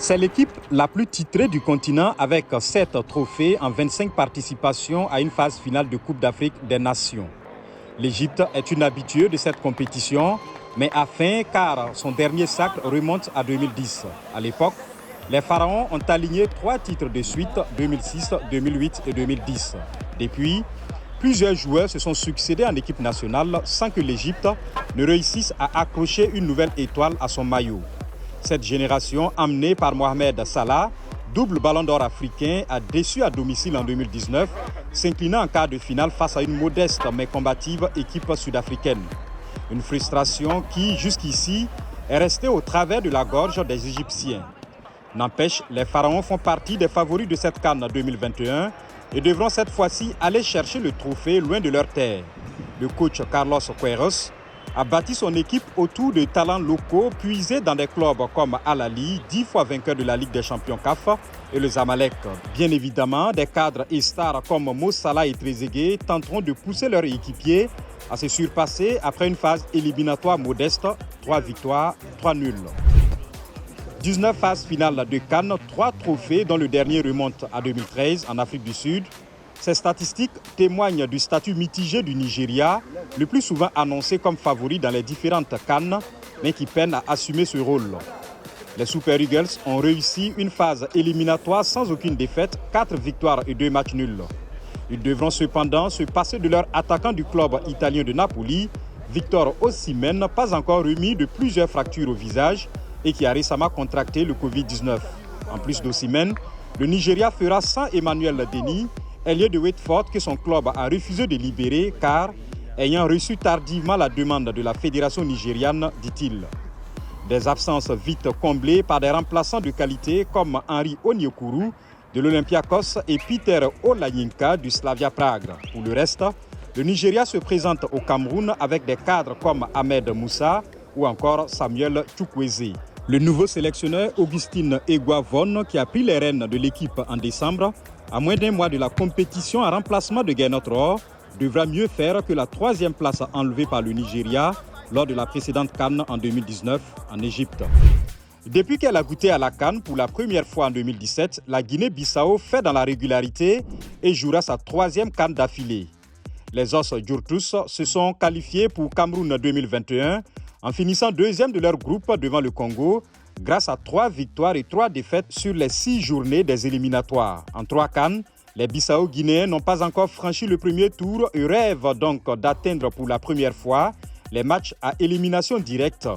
C'est l'équipe la plus titrée du continent avec 7 trophées en 25 participations à une phase finale de Coupe d'Afrique des Nations. L'Égypte est une habituée de cette compétition, mais a faim car son dernier sacre remonte à 2010. À l'époque, les Pharaons ont aligné 3 titres de suite, 2006, 2008 et 2010. Depuis, plusieurs joueurs se sont succédés en équipe nationale sans que l'Égypte ne réussisse à accrocher une nouvelle étoile à son maillot. Cette génération, emmenée par Mohamed Salah, double ballon d'or africain, a déçu à domicile en 2019, s'inclinant en quart de finale face à une modeste mais combative équipe sud-africaine. Une frustration qui, jusqu'ici, est restée au travers de la gorge des Égyptiens. N'empêche, les Pharaons font partie des favoris de cette CAN 2021 et devront cette fois-ci aller chercher le trophée loin de leur terre. Le coach Carlos Queiroz a bâti son équipe autour de talents locaux puisés dans des clubs comme Al Ahly, 10 fois vainqueur de la Ligue des champions CAF, et le Zamalek. Bien évidemment, des cadres et stars comme Mo Salah et Trezeguet tenteront de pousser leurs équipiers à se surpasser après une phase éliminatoire modeste, 3 victoires, 3 nuls. 19 phases finales de CAN, 3 trophées dont le dernier remonte à 2013 en Afrique du Sud. Ces statistiques témoignent du statut mitigé du Nigeria, le plus souvent annoncé comme favori dans les différentes CAN, mais qui peine à assumer ce rôle. Les Super Eagles ont réussi une phase éliminatoire sans aucune défaite, 4 victoires et 2 matchs nuls. Ils devront cependant se passer de leur attaquant du club italien de Napoli, Victor Osimhen, pas encore remis de plusieurs fractures au visage et qui a récemment contracté le Covid-19. En plus d'Osimhen, le Nigeria fera sans Emmanuel Denny, ailier de Watford que son club a refusé de libérer car, ayant reçu tardivement la demande de la fédération nigériane, dit-il. Des absences vite comblées par des remplaçants de qualité comme Henry Onyekuru de l'Olympiakos et Peter Olayinka du Slavia Prague. Pour le reste, le Nigeria se présente au Cameroun avec des cadres comme Ahmed Moussa ou encore Samuel Chukwueze. Le nouveau sélectionneur Augustine Egwavon, qui a pris les rênes de l'équipe en décembre, à moins d'un mois de la compétition en remplacement de Gernot Rohr, devra mieux faire que la 3e place enlevée par le Nigeria lors de la précédente CAN en 2019 en Égypte. Depuis qu'elle a goûté à la CAN pour la première fois en 2017, la Guinée-Bissau fait dans la régularité et jouera sa 3e CAN d'affilée. Les Os Djurtus se sont qualifiés pour Cameroun 2021 en finissant 2e de leur groupe devant le Congo, grâce à 3 victoires et 3 défaites sur les 6 journées des éliminatoires. En 3 CAN, les Bissau-Guinéens n'ont pas encore franchi le premier tour et rêvent donc d'atteindre pour la première fois les matchs à élimination directe.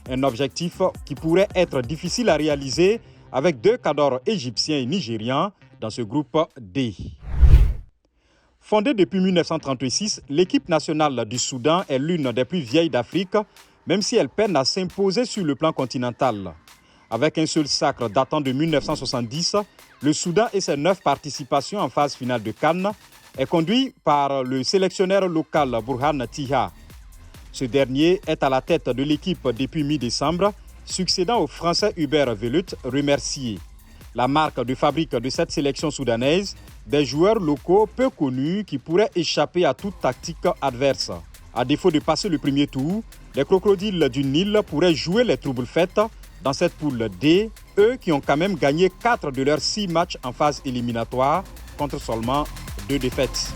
Un objectif qui pourrait être difficile à réaliser avec 2 cadors égyptiens et nigérians dans ce groupe D. Fondée depuis 1936, l'équipe nationale du Soudan est l'une des plus vieilles d'Afrique, même si elle peine à s'imposer sur le plan continental. Avec un seul sacre datant de 1970, le Soudan et ses 9 participations en phase finale de CAN est conduit par le sélectionneur local Burhan Tiha. Ce dernier est à la tête de l'équipe depuis mi-décembre, succédant au Français Hubert Velut, remercié. La marque de fabrique de cette sélection soudanaise, des joueurs locaux peu connus qui pourraient échapper à toute tactique adverse. À défaut de passer le premier tour, les crocodiles du Nil pourraient jouer les troubles-fêtes dans cette poule D, eux qui ont quand même gagné 4 de leurs 6 matchs en phase éliminatoire contre seulement 2 défaites.